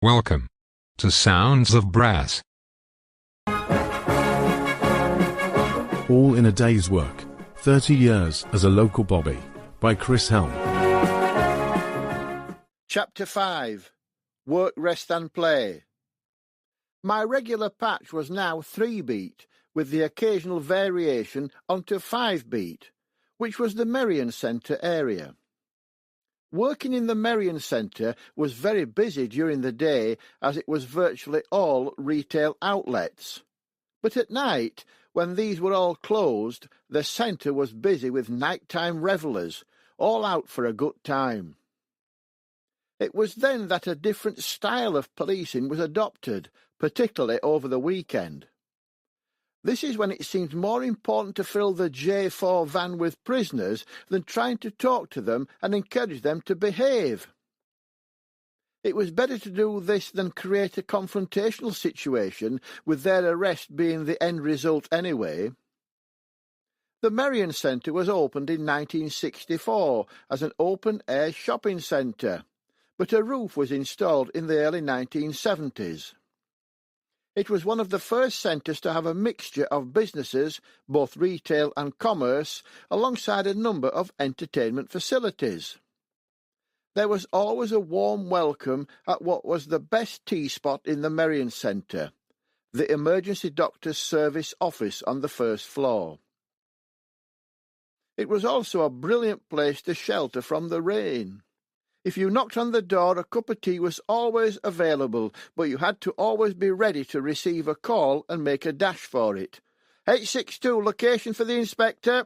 Welcome to Sounds of Brass. All in a Day's Work, 30 Years as a Local Bobby, by Chris Helme. Chapter 5. Work, Rest and Play. My regular patch was now 3-beat, with the occasional variation onto 5-beat, which was the Merrion Centre area. Working in the Merrion Centre was very busy during the day, as it was virtually all retail outlets. But at night, when these were all closed, the centre was busy with nighttime revellers, all out for a good time. It was then that a different style of policing was adopted, particularly over the weekend. This is when it seemed more important to fill the J4 van with prisoners than trying to talk to them and encourage them to behave. It was better to do this than create a confrontational situation, with their arrest being the end result anyway. The Merrion Centre was opened in 1964 as an open-air shopping centre, but a roof was installed in the early 1970s. It was one of the first centres to have a mixture of businesses, both retail and commerce, alongside a number of entertainment facilities. There was always a warm welcome at what was the best tea spot in the Merrion Centre, the Emergency Doctor's Service office on the first floor. It was also a brilliant place to shelter from the rain. If you knocked on the door, a cup of tea was always available, but you had to always be ready to receive a call and make a dash for it. 862, location for the inspector.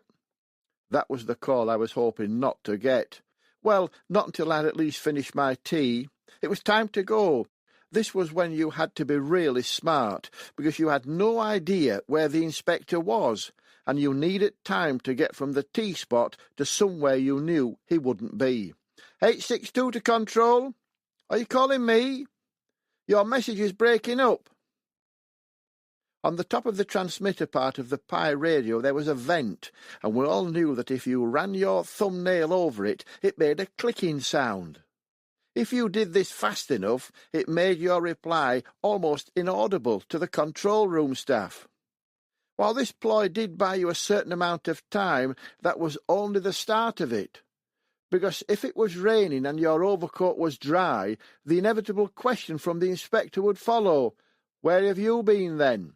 That was the call I was hoping not to get. Well, not until I'd at least finished my tea. It was time to go. This was when you had to be really smart, because you had no idea where the inspector was, and you needed time to get from the tea spot to somewhere you knew he wouldn't be. 862 to control. Are you calling me? Your message is breaking up. On the top of the transmitter part of the Pi radio there was a vent, and we all knew that if you ran your thumbnail over it, it made a clicking sound. If you did this fast enough, it made your reply almost inaudible to the control room staff. While this ploy did buy you a certain amount of time, that was only the start of it. Because if it was raining and your overcoat was dry, the inevitable question from the inspector would follow, "Where have you been then?"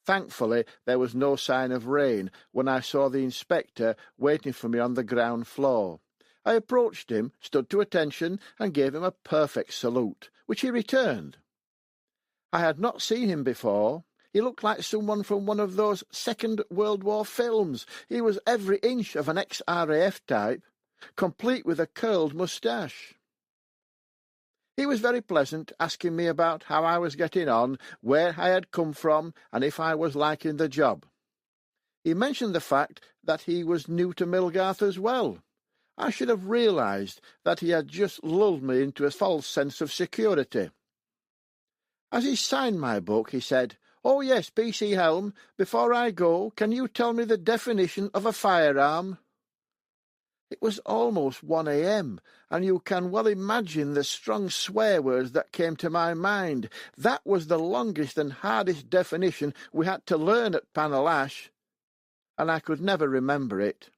Thankfully, there was no sign of rain when I saw the inspector waiting for me on the ground floor. I approached him, stood to attention, and gave him a perfect salute, which he returned. I had not seen him before. He looked like someone from one of those Second World War films. He was every inch of an ex-RAF type, complete with a curled moustache. He was very pleasant, asking me about how I was getting on, where I had come from, and if I was liking the job. He mentioned the fact that he was new to Milgarth as well. I should have realised that he had just lulled me into a false sense of security. As he signed my book, he said, "Oh yes, PC Helme, before I go, can you tell me the definition of a firearm?" It was almost 1 a.m, and you can well imagine the strong swear words that came to my mind. That was the longest and hardest definition we had to learn at Panel Ash, and I could never remember it.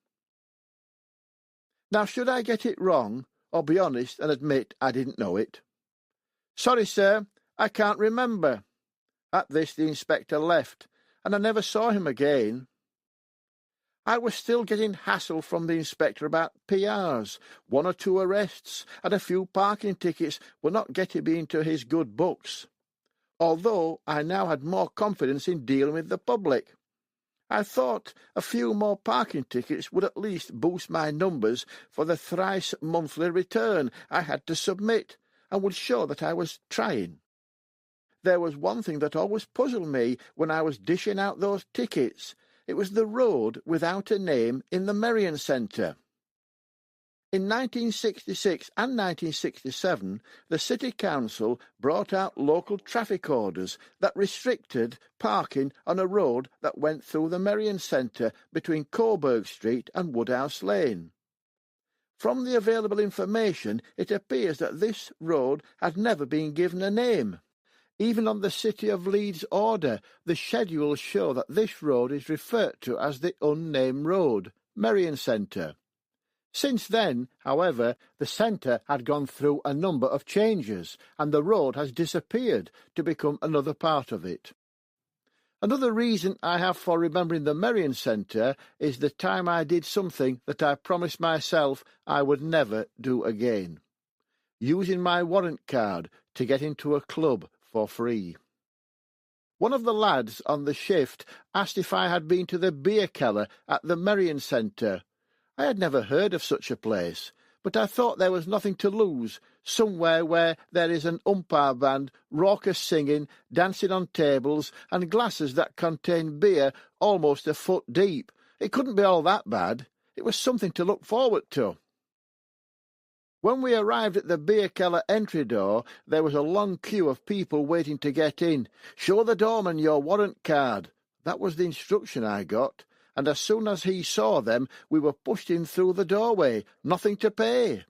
Now, should I get it wrong, or be honest and admit I didn't know it? "Sorry, sir, I can't remember." At this the inspector left, and I never saw him again. I was still getting hassle from the inspector about PRs. 1 or 2 arrests and a few parking tickets were not getting me into his good books, although I now had more confidence in dealing with the public. I thought a few more parking tickets would at least boost my numbers for the thrice-monthly return I had to submit, and would show that I was trying. There was one thing that always puzzled me when I was dishing out those tickets. It was the road without a name in the Merrion Centre. In 1966 and 1967, the City Council brought out local traffic orders that restricted parking on a road that went through the Merrion Centre between Coburg Street and Woodhouse Lane. From the available information, it appears that this road had never been given a name. Even on the City of Leeds order, the schedules show that this road is referred to as the unnamed road, Merrion Centre. Since then, however, the centre had gone through a number of changes, and the road has disappeared to become another part of it. Another reason I have for remembering the Merrion Centre is the time I did something that I promised myself I would never do again. Using my warrant card to get into a club for free. One of the lads on the shift asked if I had been to the beer cellar at the Merrion Centre. I had never heard of such a place, but I thought there was nothing to lose, somewhere where there is an umpire band, raucous singing, dancing on tables, and glasses that contain beer almost a foot deep. It couldn't be all that bad. It was something to look forward to. When we arrived at the beer cellar entry door, there was a long queue of people waiting to get in. "Show the doorman your warrant card." That was the instruction I got, and as soon as he saw them, we were pushed in through the doorway, nothing to pay.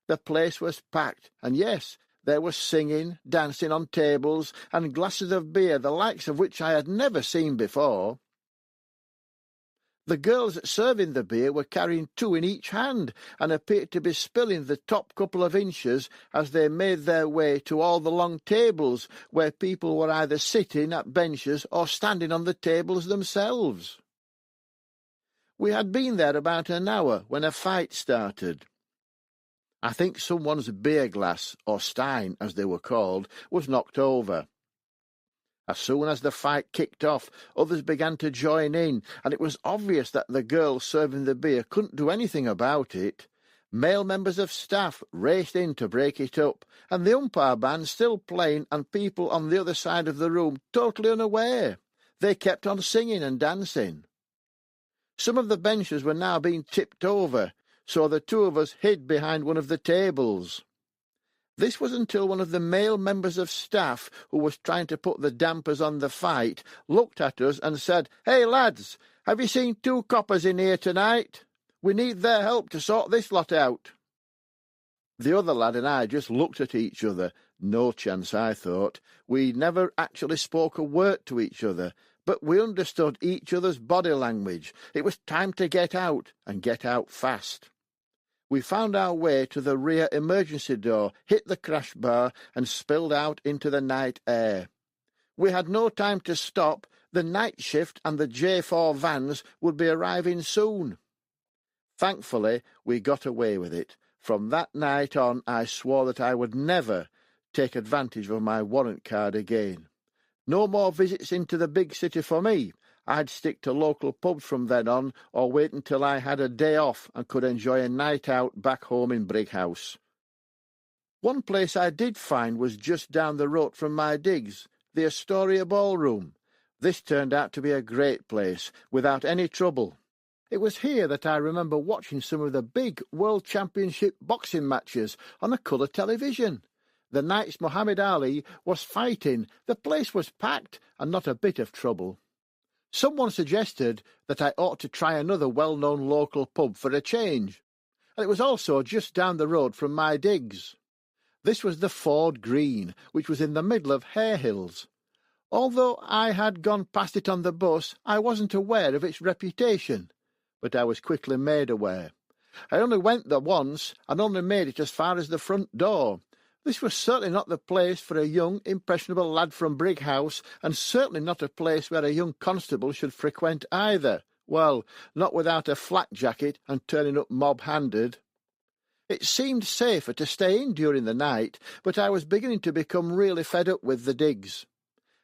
The place was packed, and yes, there was singing, dancing on tables, and glasses of beer, the likes of which I had never seen before. The girls serving the beer were carrying two in each hand, and appeared to be spilling the top couple of inches as they made their way to all the long tables, where people were either sitting at benches or standing on the tables themselves. We had been there about an hour when a fight started. I think someone's beer glass, or stein as they were called, was knocked over. As soon as the fight kicked off, others began to join in, and it was obvious that the girls serving the beer couldn't do anything about it. Male members of staff raced in to break it up, and the umpire band still playing and people on the other side of the room totally unaware. They kept on singing and dancing. Some of the benches were now being tipped over, so the two of us hid behind one of the tables. This was until one of the male members of staff, who was trying to put the dampers on the fight, looked at us and said, "Hey, lads, have you seen two coppers in here tonight? We need their help to sort this lot out." The other lad and I just looked at each other. No chance, I thought. We never actually spoke a word to each other, but we understood each other's body language. It was time to get out, and get out fast. We found our way to the rear emergency door, hit the crash bar, and spilled out into the night air. We had no time to stop. The night shift and the J4 vans would be arriving soon. Thankfully, we got away with it. From that night on, I swore that I would never take advantage of my warrant card again. No more visits into the big city for me. I'd stick to local pubs from then on, or wait until I had a day off and could enjoy a night out back home in Brighouse. One place I did find was just down the road from my digs, the Astoria Ballroom. This turned out to be a great place, without any trouble. It was here that I remember watching some of the big World Championship boxing matches on a colour television. The nights Muhammad Ali was fighting, the place was packed and not a bit of trouble. Someone suggested that I ought to try another well-known local pub for a change, and it was also just down the road from my digs. This was the Ford Green, which was in the middle of Hare Hills. Although I had gone past it on the bus, I wasn't aware of its reputation, but I was quickly made aware. I only went there once, and only made it as far as the front door. This was certainly not the place for a young, impressionable lad from Brighouse, and certainly not a place where a young constable should frequent either. Well, not without a flak jacket and turning up mob-handed. It seemed safer to stay in during the night, but I was beginning to become really fed up with the digs.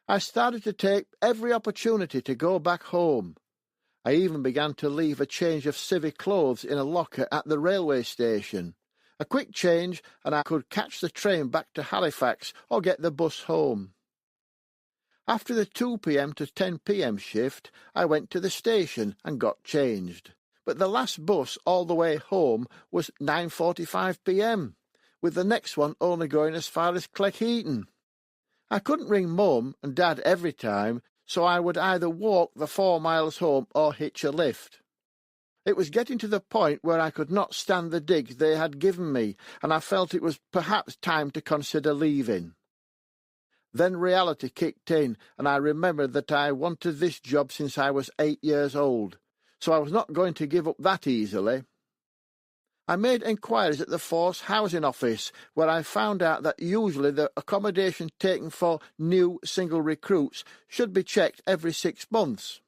I started to take every opportunity to go back home. I even began to leave a change of civic clothes in a locker at the railway station. A quick change, and I could catch the train back to Halifax or get the bus home. After the 2 p.m. to 10 p.m. shift, I went to the station and got changed. But the last bus all the way home was 9:45 p.m., with the next one only going as far as Cleckheaton. I couldn't ring Mum and Dad every time, so I would either walk the 4 miles home or hitch a lift. It was getting to the point where I could not stand the digs they had given me, and I felt it was perhaps time to consider leaving. Then reality kicked in, and I remembered that I wanted this job since I was 8 years old, so I was not going to give up that easily. I made enquiries at the Force Housing Office, where I found out that usually the accommodation taken for new single recruits should be checked every 6 months.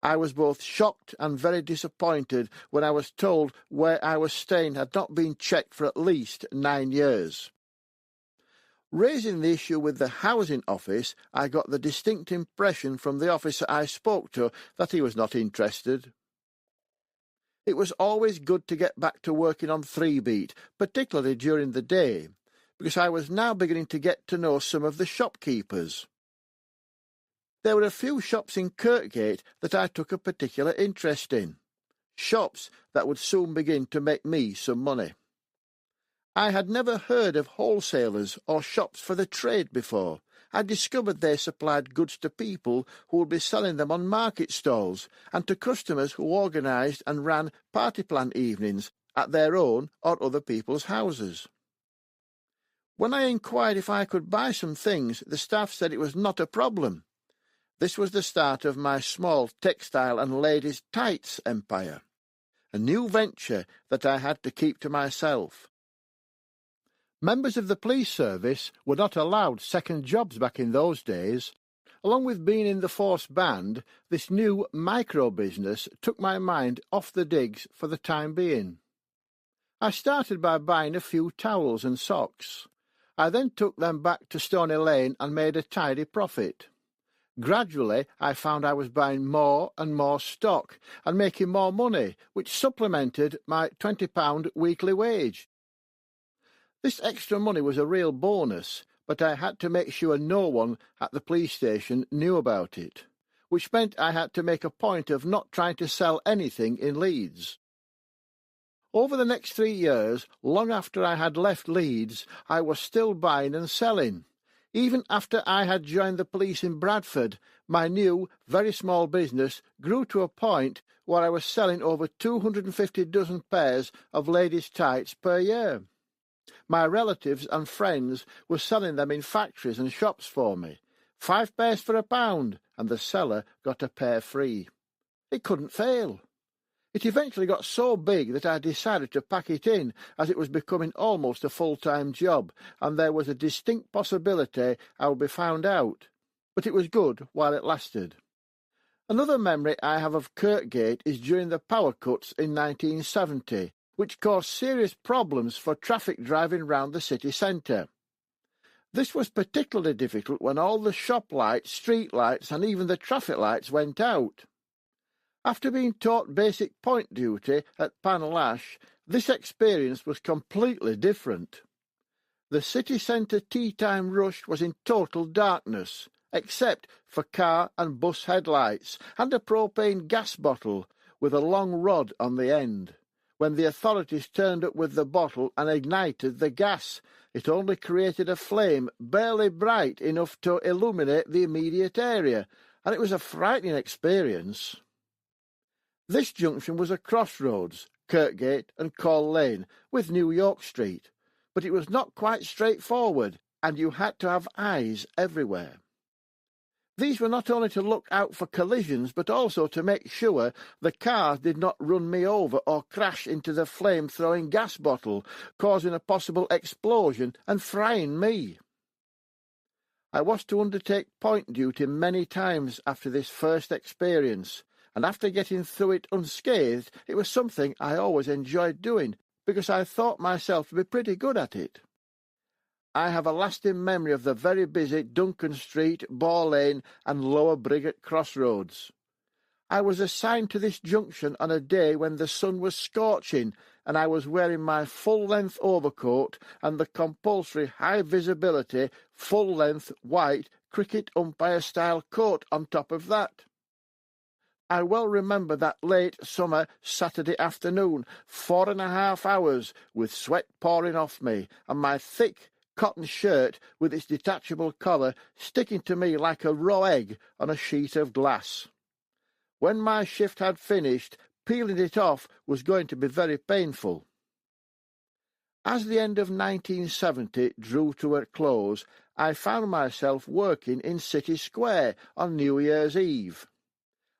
I was both shocked and very disappointed when I was told where I was staying had not been checked for at least 9 years. Raising the issue with the housing office, I got the distinct impression from the officer I spoke to that he was not interested. It was always good to get back to working on 3-beat, particularly during the day, because I was now beginning to get to know some of the shopkeepers. There were a few shops in Kirkgate that I took a particular interest in, shops that would soon begin to make me some money. I had never heard of wholesalers or shops for the trade before. I discovered they supplied goods to people who would be selling them on market stalls and to customers who organised and ran party plan evenings at their own or other people's houses. When I inquired if I could buy some things, the staff said it was not a problem. This was the start of my small textile and ladies' tights empire, a new venture that I had to keep to myself. Members of the police service were not allowed second jobs back in those days. Along with being in the Force band, this new micro-business took my mind off the digs for the time being. I started by buying a few towels and socks. I then took them back to Stony Lane and made a tidy profit. Gradually, I found I was buying more and more stock and making more money, which supplemented my £20 weekly wage. This extra money was a real bonus, but I had to make sure no one at the police station knew about it, which meant I had to make a point of not trying to sell anything in Leeds. Over the next 3 years, long after I had left Leeds, I was still buying and selling. Even after I had joined the police in Bradford, my new, very small business grew to a point where I was selling over 250 dozen pairs of ladies' tights per year. My relatives and friends were selling them in factories and shops for me. 5 pairs for £1, and the seller got a pair free. It couldn't fail. It eventually got so big that I decided to pack it in, as it was becoming almost a full-time job, and there was a distinct possibility I would be found out. But it was good while it lasted. Another memory I have of Kirkgate is during the power cuts in 1970, which caused serious problems for traffic driving round the city centre. This was particularly difficult when all the shop lights, street lights and even the traffic lights went out. After being taught basic point duty at Panel Ash, this experience was completely different. The city centre tea-time rush was in total darkness, except for car and bus headlights and a propane gas bottle with a long rod on the end. When the authorities turned up with the bottle and ignited the gas, it only created a flame barely bright enough to illuminate the immediate area, and it was a frightening experience. This junction was a crossroads, Kirkgate and Call Lane, with New York Street, but it was not quite straightforward, and you had to have eyes everywhere. These were not only to look out for collisions, but also to make sure the cars did not run me over or crash into the flame-throwing gas bottle, causing a possible explosion and frying me. I was to undertake point duty many times after this first experience, and after getting through it unscathed, it was something I always enjoyed doing, because I thought myself to be pretty good at it. I have a lasting memory of the very busy Duncan Street, Ball Lane and Lower Brighouse crossroads. I was assigned to this junction on a day when the sun was scorching, and I was wearing my full-length overcoat and the compulsory high-visibility, full-length, white, cricket umpire-style coat on top of that. I well remember that late summer Saturday afternoon, 4.5 hours, with sweat pouring off me, and my thick cotton shirt with its detachable collar sticking to me like a raw egg on a sheet of glass. When my shift had finished, peeling it off was going to be very painful. As the end of 1970 drew to a close, I found myself working in City Square on New Year's Eve.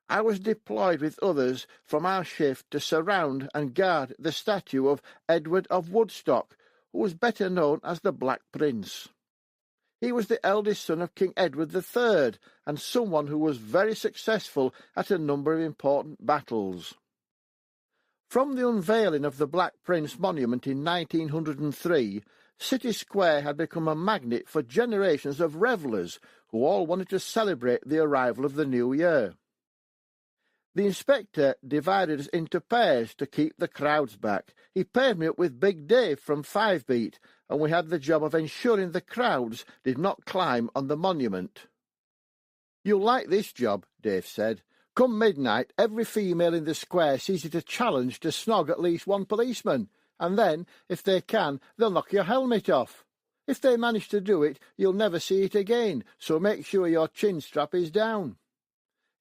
I was deployed with others from our shift to surround and guard the statue of Edward of Woodstock, who was better known as the Black Prince. He was the eldest son of King Edward III, and someone who was very successful at a number of important battles. From the unveiling of the Black Prince monument in 1903, City Square had become a magnet for generations of revellers who all wanted to celebrate the arrival of the new year. The inspector divided us into pairs to keep the crowds back. He paired me up with Big Dave from 5 Beat, and we had the job of ensuring the crowds did not climb on the monument. "You'll like this job," Dave said. "Come midnight, every female in the square sees it a challenge to snog at least one policeman, and then, if they can, they'll knock your helmet off. If they manage to do it, you'll never see it again, so make sure your chin strap is down."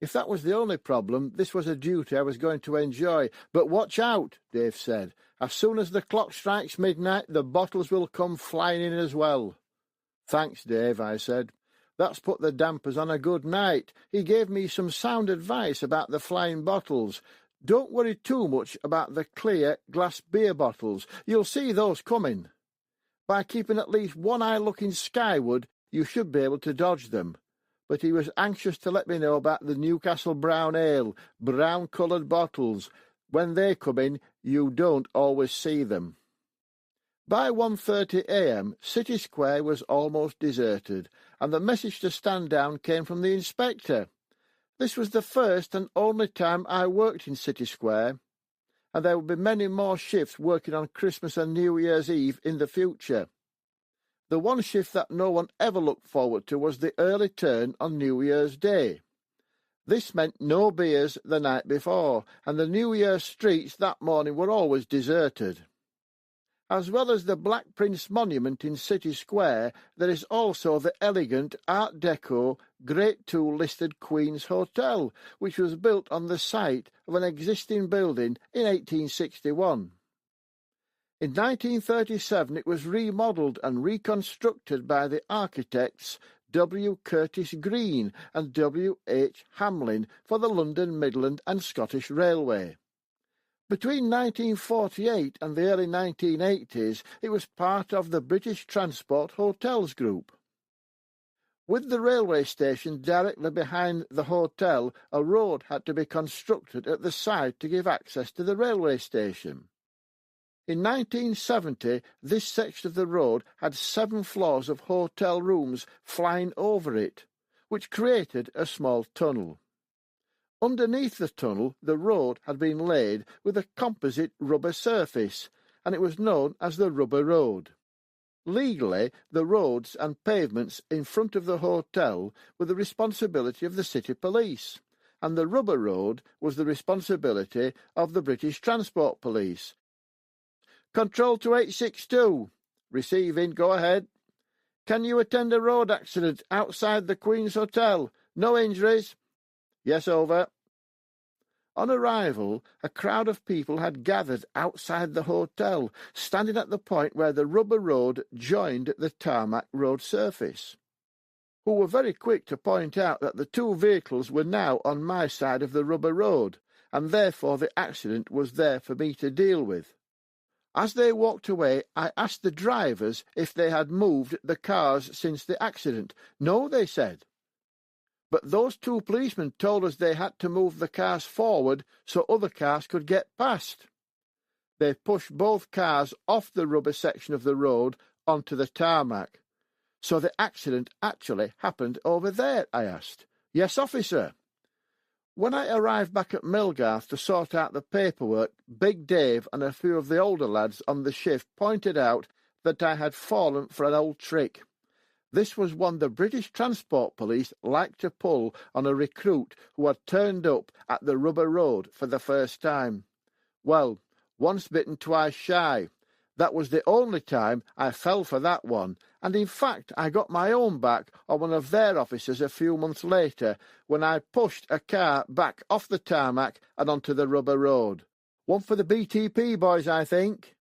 If that was the only problem, this was a duty I was going to enjoy. "But watch out," Dave said. "As soon as the clock strikes midnight, the bottles will come flying in as well." "Thanks, Dave," I said. "That's put the dampers on a good night." He gave me some sound advice about the flying bottles. "Don't worry too much about the clear glass beer bottles. You'll see those coming. By keeping at least one eye looking skyward, you should be able to dodge them." But he was anxious to let me know about the Newcastle Brown Ale, brown-coloured bottles. When they come in, you don't always see them. By 1:30 a.m, City Square was almost deserted, and the message to stand down came from the inspector. This was the first and only time I worked in City Square, and there would be many more shifts working on Christmas and New Year's Eve in the future. The one shift that no one ever looked forward to was the early turn on New Year's Day. This meant no beers the night before, and the New Year's streets that morning were always deserted. As well as the Black Prince monument in City Square, there is also the elegant Art Deco Grade II listed Queen's Hotel, which was built on the site of an existing building in 1861. In 1937 it was remodelled and reconstructed by the architects W. Curtis Green and W. H. Hamlin for the London, Midland and Scottish Railway. Between 1948 and the early 1980s it was part of the British Transport Hotels Group. With the railway station directly behind the hotel, a road had to be constructed at the side to give access to the railway station. In 1970, this section of the road had 7 floors of hotel rooms flying over it, which created a small tunnel. Underneath the tunnel, the road had been laid with a composite rubber surface, and it was known as the Rubber Road. Legally, the roads and pavements in front of the hotel were the responsibility of the city police, and the Rubber Road was the responsibility of the British Transport Police. "Control to 862. Receiving, go ahead. Can you attend a road accident outside the Queen's Hotel? No injuries?" "Yes, over." On arrival, a crowd of people had gathered outside the hotel, standing at the point where the Rubber Road joined the tarmac road surface, who were very quick to point out that the 2 vehicles were now on my side of the Rubber Road, and therefore the accident was there for me to deal with. As they walked away, I asked the drivers if they had moved the cars since the accident. "No," they said. "But those 2 policemen told us they had to move the cars forward so other cars could get past." They pushed both cars off the rubber section of the road onto the tarmac. "So the accident actually happened over there?" I asked. "Yes, officer." When I arrived back at Millgarth to sort out the paperwork, Big Dave and a few of the older lads on the shift pointed out that I had fallen for an old trick. This was one the British Transport Police liked to pull on a recruit who had turned up at the Rubber Road for the first time. Well, once bitten, twice shy. That was the only time I fell for that one, and in fact I got my own back on one of their officers a few months later when I pushed a car back off the tarmac and onto the rubber road. One for the BTP boys, I think.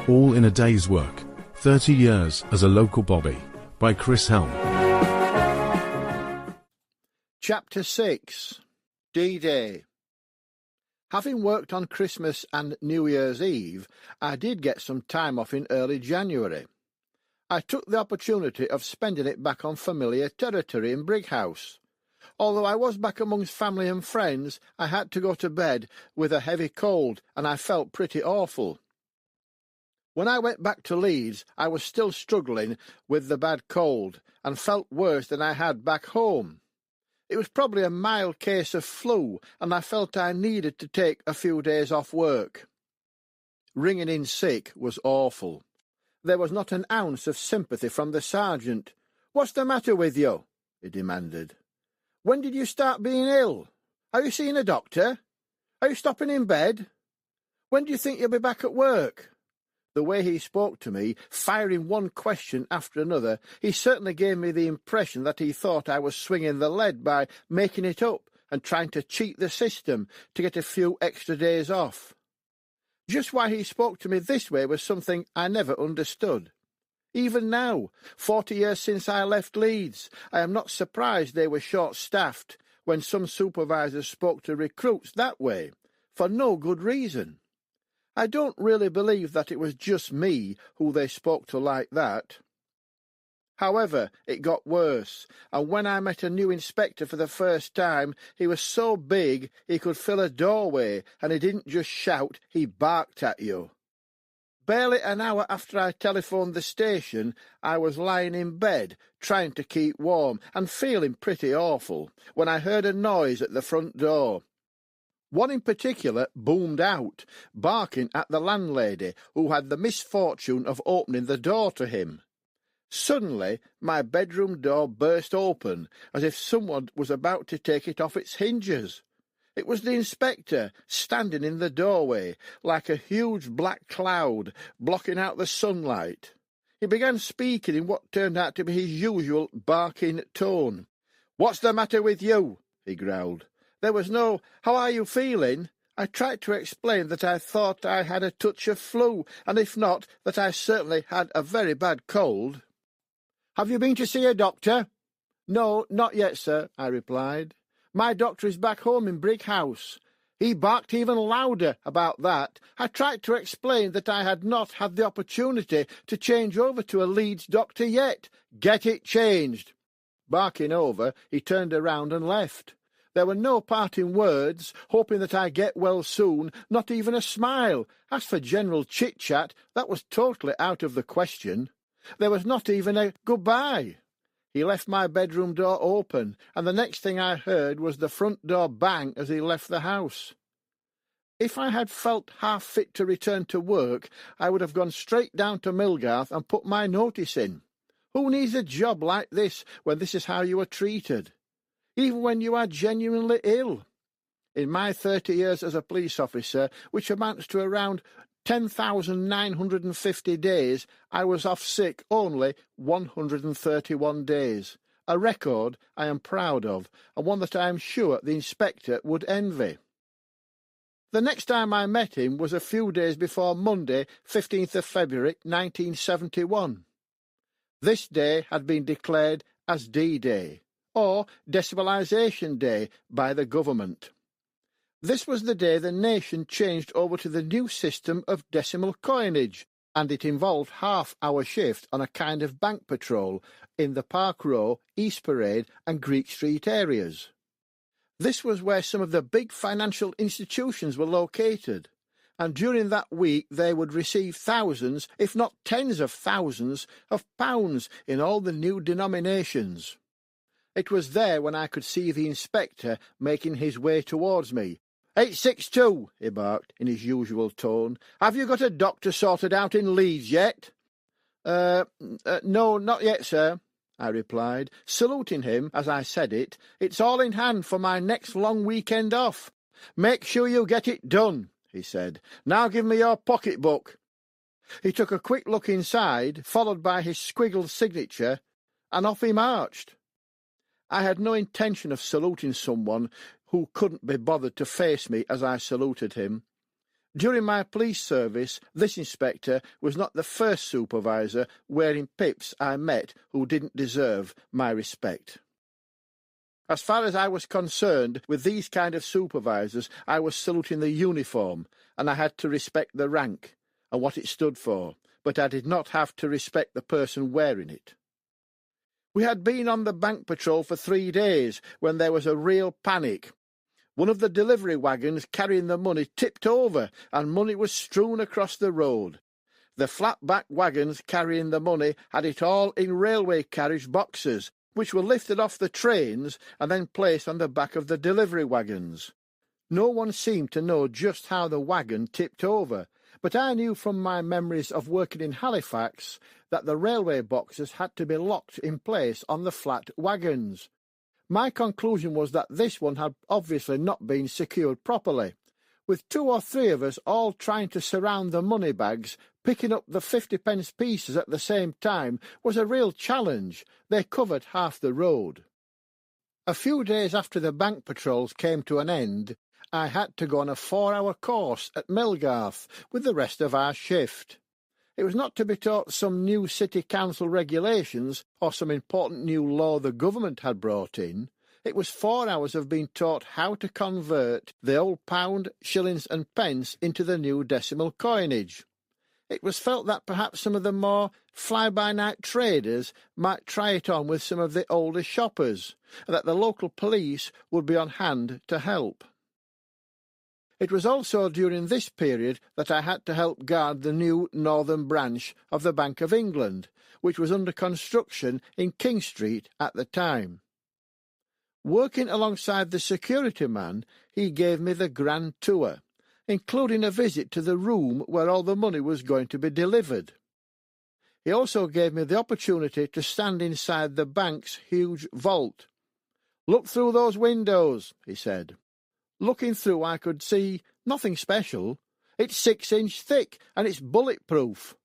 All in a Day's Work, 30 Years as a Local Bobby, by Chris Helme. Chapter 6. D-Day. Having worked on Christmas and New Year's Eve, I did get some time off in early January. I took the opportunity of spending it back on familiar territory in Brighouse. Although I was back amongst family and friends, I had to go to bed with a heavy cold, and I felt pretty awful. When I went back to Leeds, I was still struggling with the bad cold, and felt worse than I had back home. It was probably a mild case of flu, and I felt I needed to take a few days off work. Ringing in sick was awful. There was not an ounce of sympathy from the sergeant. "What's the matter with you?" he demanded. "When did you start being ill? Are you seeing a doctor? Are you stopping in bed? When do you think you'll be back at work?" The way he spoke to me, firing one question after another, he certainly gave me the impression that he thought I was swinging the lead by making it up and trying to cheat the system to get a few extra days off. Just why he spoke to me this way was something I never understood. Even now, 40 years since I left Leeds, I am not surprised they were short-staffed when some supervisors spoke to recruits that way, for no good reason. I don't really believe that it was just me who they spoke to like that. However, it got worse, and when I met a new inspector for the first time, he was so big he could fill a doorway, and he didn't just shout, he barked at you. Barely an hour after I telephoned the station, I was lying in bed, trying to keep warm, and feeling pretty awful, when I heard a noise at the front door. One in particular boomed out, barking at the landlady, who had the misfortune of opening the door to him. Suddenly, my bedroom door burst open, as if someone was about to take it off its hinges. It was the inspector, standing in the doorway, like a huge black cloud, blocking out the sunlight. He began speaking in what turned out to be his usual barking tone. "What's the matter with you?" he growled. There was no, "How are you feeling?" I tried to explain that I thought I had a touch of flu, and if not, that I certainly had a very bad cold. "Have you been to see a doctor?" "No, not yet, sir," I replied. "My doctor is back home in Brighouse." He barked even louder about that. I tried to explain that I had not had the opportunity to change over to a Leeds doctor yet. "Get it changed." Barking over, he turned around and left. There were no parting words, hoping that I get well soon, not even a smile. As for general chit-chat, that was totally out of the question. There was not even a goodbye. He left my bedroom door open, and the next thing I heard was the front door bang as he left the house. If I had felt half fit to return to work, I would have gone straight down to Millgarth and put my notice in. Who needs a job like this when this is how you are treated? Even when you are genuinely ill. In my 30 years as a police officer, which amounts to around 10,950 days, I was off sick only 131 days, a record I am proud of, and one that I am sure the inspector would envy. The next time I met him was a few days before Monday, 15th of February 1971. This day had been declared as D-Day, or Decimalisation Day, by the government. This was the day the nation changed over to the new system of decimal coinage, and it involved half-hour shift on a kind of bank patrol in the Park Row, East Parade and Greek Street areas. This was where some of the big financial institutions were located, and during that week they would receive thousands, if not tens of thousands, of pounds in all the new denominations. It was there when I could see the inspector making his way towards me. 862, he barked in his usual tone. "Have you got a doctor sorted out in Leeds yet?" No, not yet, sir," I replied, saluting him as I said it. "It's all in hand for my next long weekend off." "Make sure you get it done," he said. "Now give me your pocket-book." He took a quick look inside, followed by his squiggled signature, and off he marched. I had no intention of saluting someone who couldn't be bothered to face me as I saluted him. During my police service, this inspector was not the first supervisor wearing pips I met who didn't deserve my respect. As far as I was concerned, with these kind of supervisors, I was saluting the uniform, and I had to respect the rank and what it stood for, but I did not have to respect the person wearing it. We had been on the bank patrol for 3 days when there was a real panic. One of the delivery wagons carrying the money tipped over and money was strewn across the road. The flat-back wagons carrying the money had it all in railway carriage boxes, which were lifted off the trains and then placed on the back of the delivery wagons. No one seemed to know just how the wagon tipped over, but I knew from my memories of working in Halifax that the railway boxes had to be locked in place on the flat wagons. My conclusion was that this one had obviously not been secured properly. With 2 or 3 of us all trying to surround the money bags, picking up the 50-pence pieces at the same time was a real challenge. They covered half the road. A few days after the bank patrols came to an end, I had to go on a 4-hour course at Millgarth with the rest of our shift. It was not to be taught some new city council regulations or some important new law the government had brought in. It was 4 hours of being taught how to convert the old pound, shillings and pence into the new decimal coinage. It was felt that perhaps some of the more fly-by-night traders might try it on with some of the older shoppers, and that the local police would be on hand to help. It was also during this period that I had to help guard the new northern branch of the Bank of England, which was under construction in King Street at the time. Working alongside the security man, he gave me the grand tour, including a visit to the room where all the money was going to be delivered. He also gave me the opportunity to stand inside the bank's huge vault. "Look through those windows," he said. Looking through, I could see nothing special. It's 6-inch thick, and it's bulletproof.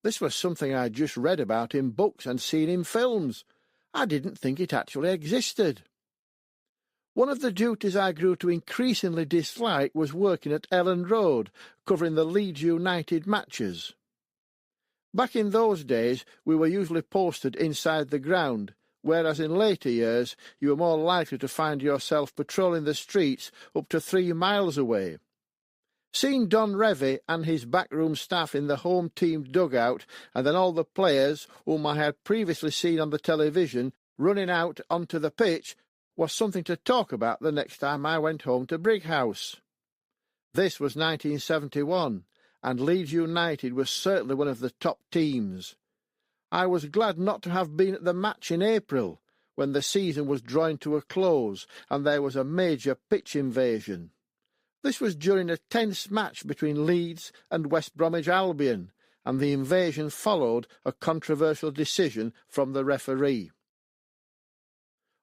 This was something I'd just read about in books and seen in films. I didn't think it actually existed. One of the duties I grew to increasingly dislike was working at Elland Road, covering the Leeds United matches. Back in those days, we were usually posted inside the ground, whereas in later years you were more likely to find yourself patrolling the streets up to 3 miles away. Seeing Don Revie and his backroom staff in the home team dugout, and then all the players whom I had previously seen on the television running out onto the pitch, was something to talk about the next time I went home to Brighouse. This was 1971, and Leeds United was certainly one of the top teams. I was glad not to have been at the match in April, when the season was drawing to a close and there was a major pitch invasion. This was during a tense match between Leeds and West Bromwich Albion, and the invasion followed a controversial decision from the referee.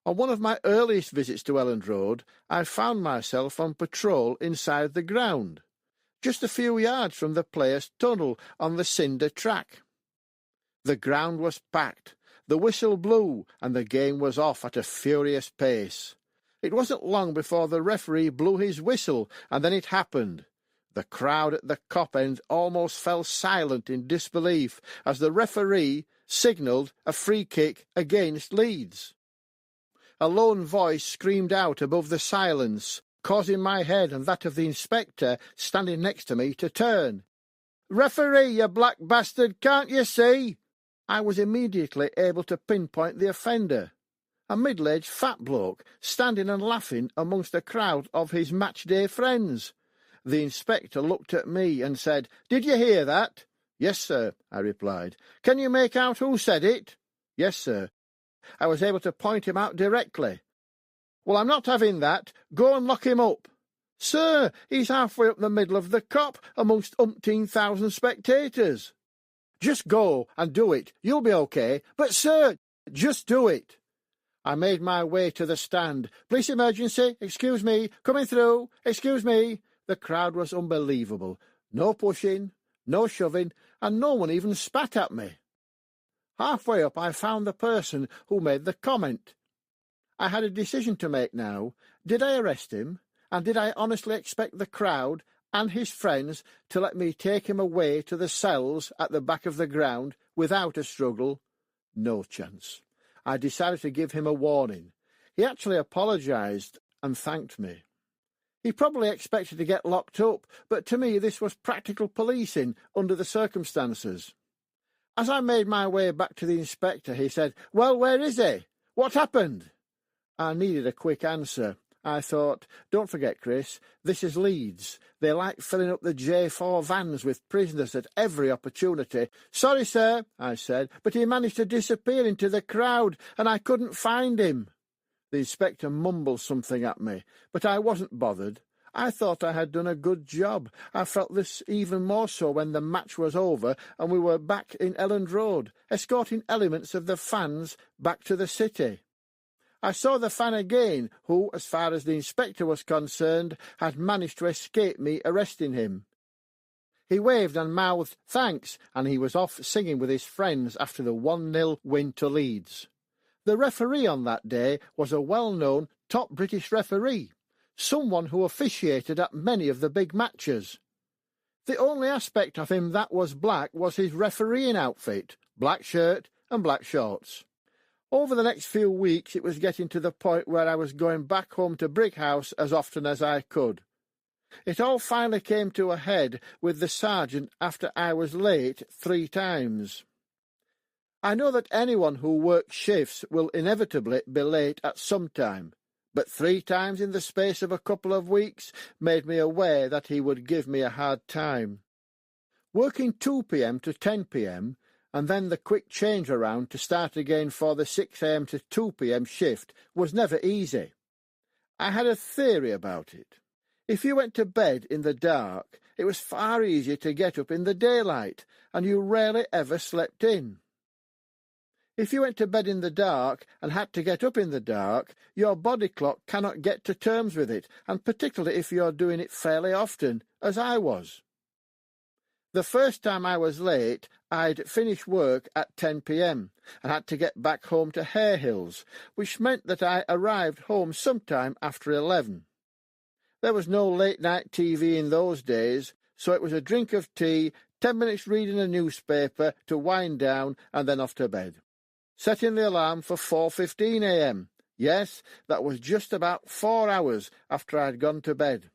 On one of my earliest visits to Elland Road, I found myself on patrol inside the ground, just a few yards from the players' tunnel on the cinder track. The ground was packed, the whistle blew, and the game was off at a furious pace. It wasn't long before the referee blew his whistle, and then it happened. The crowd at the Kop end almost fell silent in disbelief as the referee signalled a free kick against Leeds. A lone voice screamed out above the silence, causing my head and that of the inspector standing next to me to turn. "Referee, you black bastard, can't you see?" I was immediately able to pinpoint the offender, a middle-aged fat bloke standing and laughing amongst a crowd of his match-day friends. The inspector looked at me and said, "Did you hear that?" "Yes, sir," I replied. "Can you make out who said it?" "Yes, sir." I was able to point him out directly. "Well, I'm not having that. Go and lock him up." "Sir, he's halfway up the middle of the Kop amongst 18,000 spectators." "Just go and do it. You'll be okay. But, sir, just do it." I made my way to the stand. "Police emergency. Excuse me. Coming through. Excuse me." The crowd was unbelievable. No pushing, no shoving, and no one even spat at me. Halfway up I found the person who made the comment. I had a decision to make now. Did I arrest him, and did I honestly expect the crowd and his friends to let me take him away to the cells at the back of the ground without a struggle? No chance. I decided to give him a warning. He actually apologised and thanked me. He probably expected to get locked up, but to me this was practical policing under the circumstances. As I made my way back to the inspector, he said, "Well, where is he? What happened?" I needed a quick answer. I thought, don't forget, Chris, this is Leeds. They like filling up the J4 vans with prisoners at every opportunity. "Sorry, sir," I said, "but he managed to disappear into the crowd, and I couldn't find him." The inspector mumbled something at me, but I wasn't bothered. I thought I had done a good job. I felt this even more so when the match was over and we were back in Elland Road, escorting elements of the fans back to the city. I saw the fan again, who, as far as the inspector was concerned, had managed to escape me arresting him. He waved and mouthed thanks, and he was off singing with his friends after the 1-0 win to Leeds. The referee on that day was a well-known top British referee, someone who officiated at many of the big matches. The only aspect of him that was black was his refereeing outfit, black shirt and black shorts. Over the next few weeks it was getting to the point where I was going back home to Brighouse as often as I could. It all finally came to a head with the sergeant after I was late 3 times. I know that anyone who works shifts will inevitably be late at some time, but 3 times in the space of a couple of weeks made me aware that he would give me a hard time. Working 2 p.m. to 10 p.m, and then the quick change around to start again for the 6 a.m. to 2 p.m. shift was never easy. I had a theory about it. If you went to bed in the dark, it was far easier to get up in the daylight, and you rarely ever slept in. If you went to bed in the dark and had to get up in the dark, your body clock cannot get to terms with it, and particularly if you're doing it fairly often, as I was. The first time I was late, I'd finished work at 10 p.m. and had to get back home to Hare Hills, which meant that I arrived home sometime after 11. There was no late-night TV in those days, so it was a drink of tea, 10 minutes reading a newspaper to wind down, and then off to bed. Setting the alarm for 4:15 a.m. Yes, that was just about 4 hours after I'd gone to bed.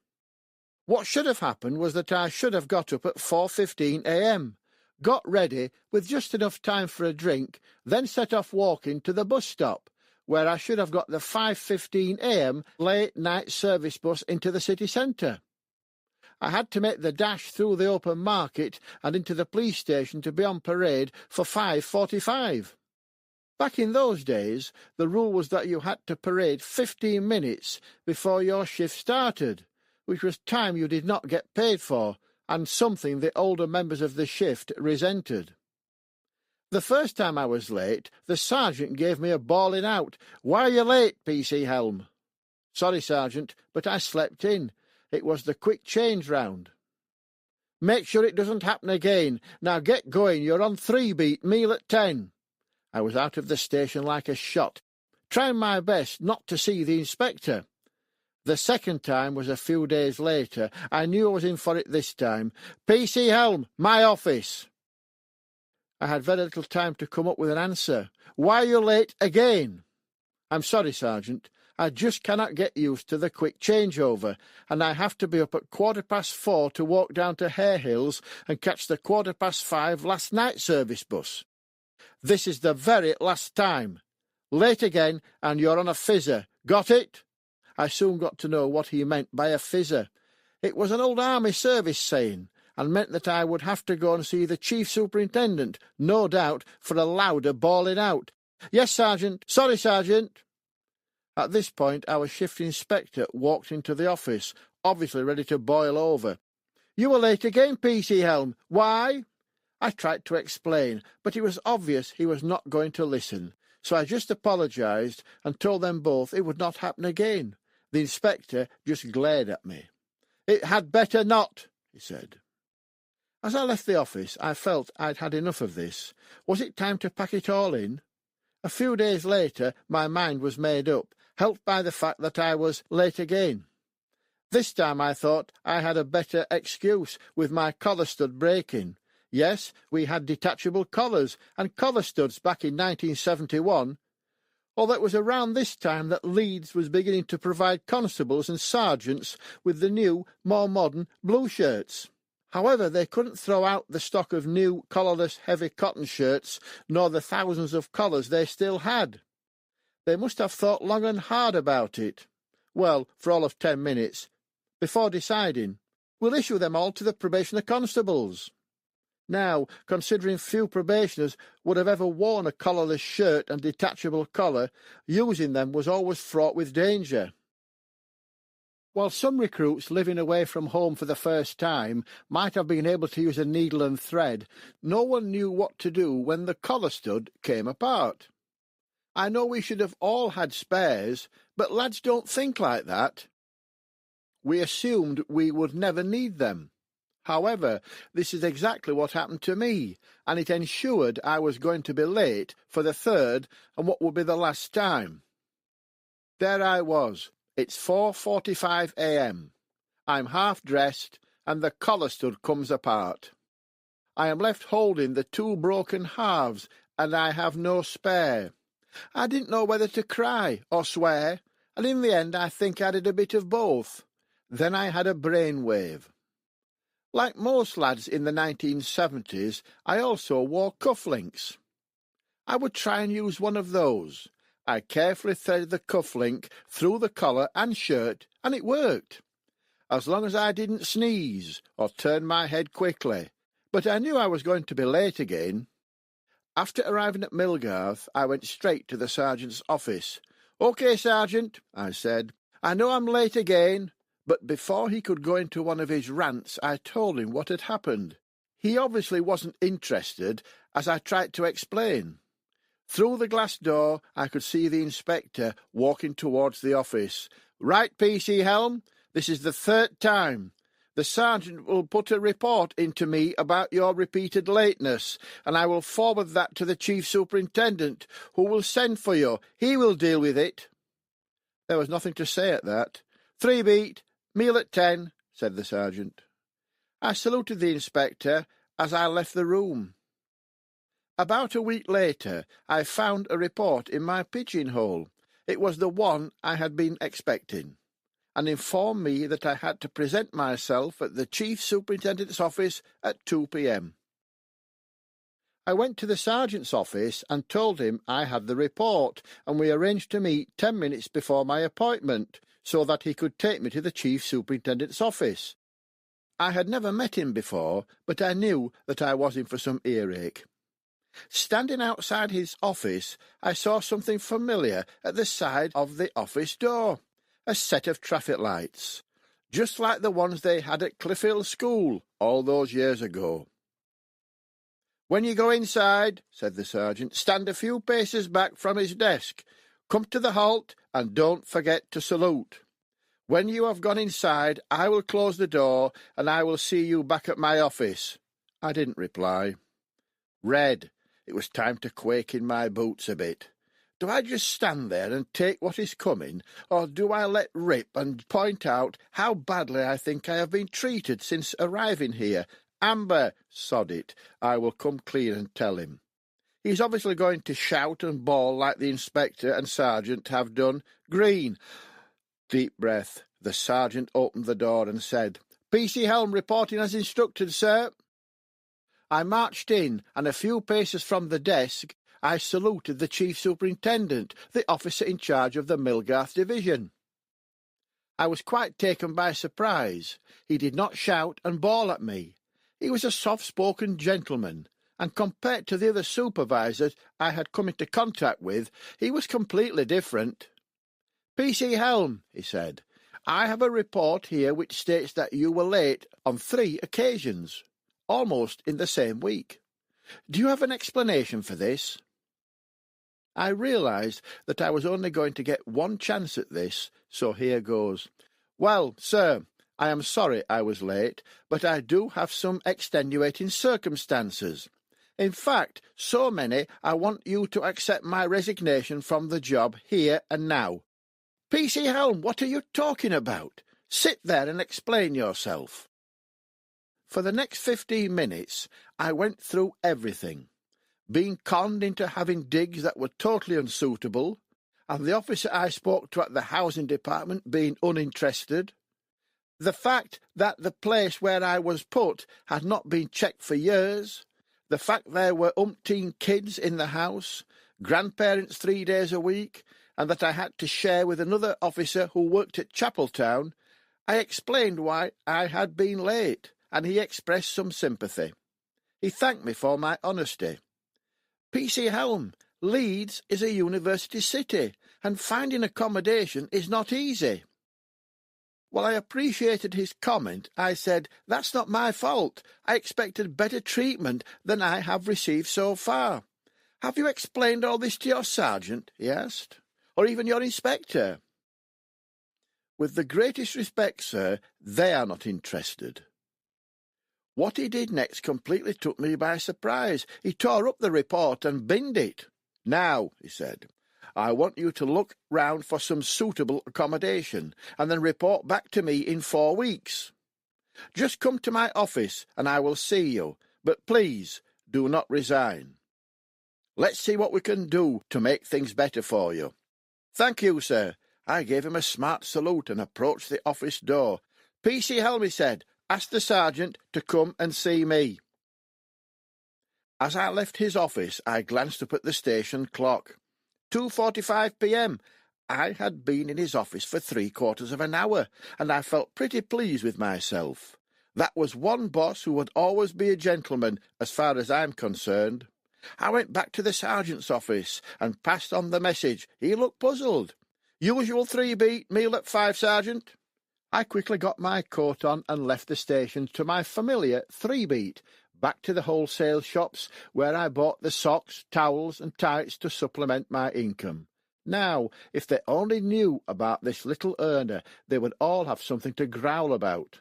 What should have happened was that I should have got up at 4:15 a.m, got ready with just enough time for a drink, then set off walking to the bus stop, where I should have got the 5:15 a.m. late-night service bus into the city centre. I had to make the dash through the open market and into the police station to be on parade for 5:45. Back in those days, the rule was that you had to parade 15 minutes before your shift started, which was time you did not get paid for, and something the older members of the shift resented. The first time I was late, the sergeant gave me a bawling out. "Why are you late, PC Helme?" "Sorry, Sergeant, but I slept in. It was the quick change round." "Make sure it doesn't happen again. Now get going, you're on 3-beat, meal at 10. I was out of the station like a shot, trying my best not to see the inspector. The second time was a few days later. I knew I was in for it this time. "PC Helme, my office." I had very little time to come up with an answer. "Why are you late again?" "I'm sorry, Sergeant. I just cannot get used to the quick changeover, and I have to be up at 4:15 to walk down to Hare Hills and catch the 5:15 last night service bus. This is the very last time. Late again, and you're on a fizzer. Got it?" I soon got to know what he meant by a fizzer. It was an old army service saying, and meant that I would have to go and see the chief superintendent, no doubt, for a louder bawling out. "Yes, Sergeant. Sorry, Sergeant." At this point our shift inspector walked into the office, obviously ready to boil over. "You were late again, PC Helme. Why?" I tried to explain, but it was obvious he was not going to listen, so I just apologised and told them both it would not happen again. The inspector just glared at me. "It had better not," he said. As I left the office, I felt I'd had enough of this. Was it time to pack it all in? A few days later, my mind was made up, helped by the fact that I was late again. This time I thought I had a better excuse with my collar stud breaking. Yes, we had detachable collars and collar studs back in 1971, although it was around this time that Leeds was beginning to provide constables and sergeants with the new, more modern blue shirts. However, they couldn't throw out the stock of new collarless heavy cotton shirts, nor the thousands of collars they still had. They must have thought long and hard about it. Well, for all of 10 minutes, before deciding, we'll issue them all to the probationer constables. Now, considering few probationers would have ever worn a collarless shirt and detachable collar, using them was always fraught with danger. While some recruits living away from home for the first time might have been able to use a needle and thread, no one knew what to do when the collar stud came apart. I know we should have all had spares, but lads don't think like that. We assumed we would never need them. However, this is exactly what happened to me, and it ensured I was going to be late for the third and what would be the last time. There I was. It's 4:45 a.m. I'm half-dressed, and the collar stud comes apart. I am left holding the two broken halves, and I have no spare. I didn't know whether to cry or swear, and in the end I think I did a bit of both. Then I had a brainwave. Like most lads in the 1970s, I also wore cufflinks. I would try and use one of those. I carefully threaded the cufflink through the collar and shirt, and it worked, as long as I didn't sneeze or turn my head quickly. But I knew I was going to be late again. After arriving at Millgarth, I went straight to the sergeant's office. "OK, Sergeant," I said. "I know I'm late again." But before he could go into one of his rants, I told him what had happened. He obviously wasn't interested, as I tried to explain. Through the glass door, I could see the inspector walking towards the office. "Right, PC Helme, this is the third time. The sergeant will put a report into me about your repeated lateness, and I will forward that to the chief superintendent, who will send for you. He will deal with it." There was nothing to say at that. "3 beat, meal at 10, said the sergeant. I saluted the inspector as I left the room. About a week later, I found a report in my pigeonhole. It was the one I had been expecting, and informed me that I had to present myself at the chief superintendent's office at 2 p.m. I went to the sergeant's office and told him I had the report, and we arranged to meet 10 minutes before my appointment, so that he could take me to the chief superintendent's office. I had never met him before, but I knew that I was in for some earache. Standing outside his office, I saw something familiar at the side of the office door. A set of traffic lights, just like the ones they had at Cliffield School all those years ago. "When you go inside," said the sergeant, "stand a few paces back from his desk. Come to the halt, and don't forget to salute. When you have gone inside, I will close the door, and I will see you back at my office." I didn't reply. Red. It was time to quake in my boots a bit. Do I just stand there and take what is coming, or do I let rip and point out how badly I think I have been treated since arriving here? Amber, sod it, I will come clean and tell him. He's obviously going to shout and bawl like the inspector and sergeant have done. Green. Deep breath. The sergeant opened the door and said, "PC Helme reporting as instructed, sir." I marched in, and a few paces from the desk, I saluted the chief superintendent, the officer in charge of the Millgarth division. I was quite taken by surprise. He did not shout and bawl at me. He was a soft-spoken gentleman, and compared to the other supervisors I had come into contact with, he was completely different. "PC Helme," he said, "I have a report here which states that you were late on 3 occasions, almost in the same week. Do you have an explanation for this?" I realised that I was only going to get one chance at this, so here goes. "Well, sir, I am sorry I was late, but I do have some extenuating circumstances. In fact, so many I want you to accept my resignation from the job here and now." "PC Helme, what are you talking about? Sit there and explain yourself." For the next 15 minutes, I went through everything. Being conned into having digs that were totally unsuitable, and the officer I spoke to at the housing department being uninterested. The fact that the place where I was put had not been checked for years. The fact there were umpteen kids in the house, grandparents 3 days a week, and that I had to share with another officer who worked at Chapeltown. I explained why I had been late, and he expressed some sympathy. He thanked me for my honesty. "PC Helme, Leeds is a university city, and finding accommodation is not easy." While I appreciated his comment, I said, "That's not my fault. I expected better treatment than I have received so far." "Have you explained all this to your sergeant?" he asked, "or even your inspector?" "With the greatest respect, sir, they are not interested." What he did next completely took me by surprise. He tore up the report and binned it. "Now," he said, "I want you to look round for some suitable accommodation, and then report back to me in 4 weeks. Just come to my office, and I will see you, but please do not resign. Let's see what we can do to make things better for you." "Thank you, sir." I gave him a smart salute and approached the office door. "PC Helme," said, "ask the sergeant to come and see me." As I left his office, I glanced up at the station clock. 2:45 p.m. I had been in his office for 3/4 of an hour, and I felt pretty pleased with myself. That was one boss who would always be a gentleman, as far as I'm concerned. I went back to the sergeant's office and passed on the message. He looked puzzled. "Usual 3-beat, meal at 5, sergeant." I quickly got my coat on and left the station to my familiar 3-beat, back to the wholesale shops where I bought the socks, towels and tights to supplement my income. Now, if they only knew about this little earner, they would all have something to growl about.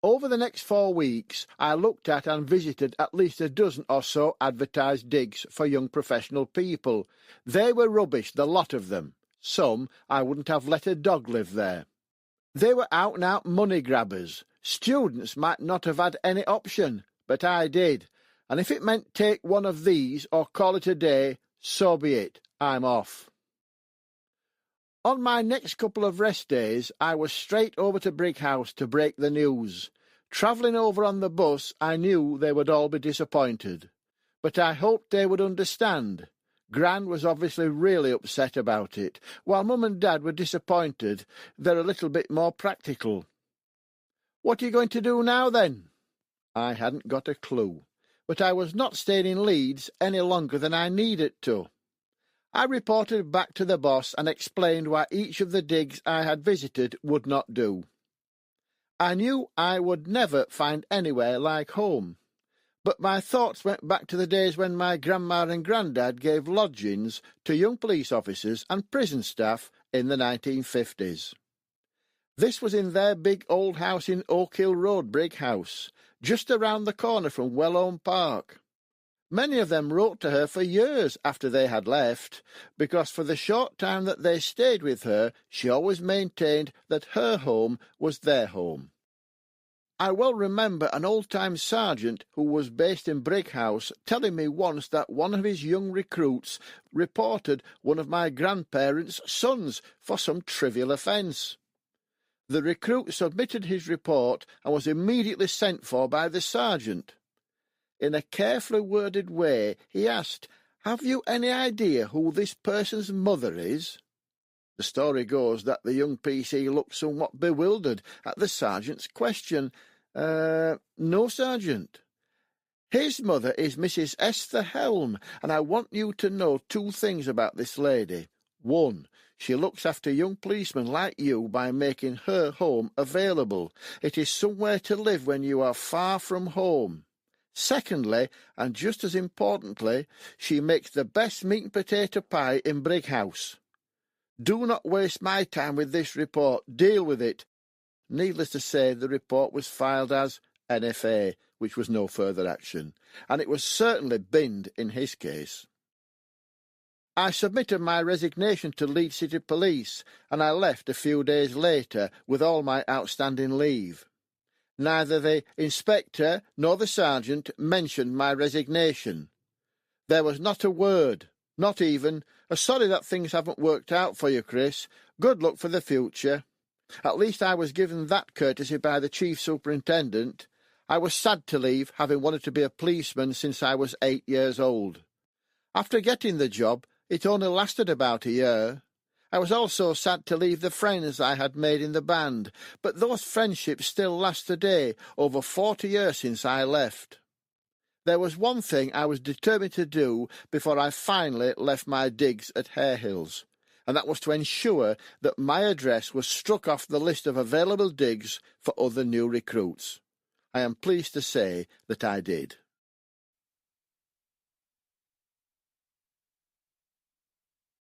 Over the next 4 weeks, I looked at and visited at least a dozen or so advertised digs for young professional people. They were rubbish, the lot of them. Some I wouldn't have let a dog live there. They were out-and-out money grabbers. Students might not have had any option, but I did, and if it meant take one of these or call it a day, so be it. I'm off. On my next couple of rest days, I was straight over to Brighouse to break the news. Travelling over on the bus, I knew they would all be disappointed, but I hoped they would understand. Gran was obviously really upset about it. While Mum and Dad were disappointed, they're a little bit more practical. "What are you going to do now, then?" I hadn't got a clue, but I was not staying in Leeds any longer than I needed to. I reported back to the boss and explained why each of the digs I had visited would not do. I knew I would never find anywhere like home, but my thoughts went back to the days when my grandma and granddad gave lodgings to young police officers and prison staff in the 1950s. This was in their big old house in Oak Hill Road, Brighouse, just around the corner from Wellhome Park. Many of them wrote to her for years after they had left, because for the short time that they stayed with her, she always maintained that her home was their home. I well remember an old-time sergeant who was based in Brighouse telling me once that one of his young recruits reported one of my grandparents' sons for some trivial offence. The recruit submitted his report and was immediately sent for by the sergeant. In a carefully worded way, he asked, "Have you any idea who this person's mother is?" The story goes that the young PC looked somewhat bewildered at the sergeant's question. No, sergeant. His mother is Mrs. Esther Helme, and I want you to know 2 things about this lady. 1, she looks after young policemen like you by making her home available. It is somewhere to live when you are far from home. Secondly, and just as importantly, she makes the best meat and potato pie in Brighouse. Do not waste my time with this report. Deal with it. Needless to say, the report was filed as NFA, which was no further action, and it was certainly binned in his case. I submitted my resignation to Leeds City Police, and I left a few days later with all my outstanding leave. Neither the inspector nor the sergeant mentioned my resignation. There was not a word, not even, "Sorry that things haven't worked out for you, Chris. Good luck for the future." At least I was given that courtesy by the chief superintendent. I was sad to leave, having wanted to be a policeman since I was 8 years old. After getting the job, it only lasted about a year. I was also sad to leave the friends I had made in the band, but those friendships still last today, over 40 years since I left. There was one thing I was determined to do before I finally left my digs at Harehills, and that was to ensure that my address was struck off the list of available digs for other new recruits. I am pleased to say that I did.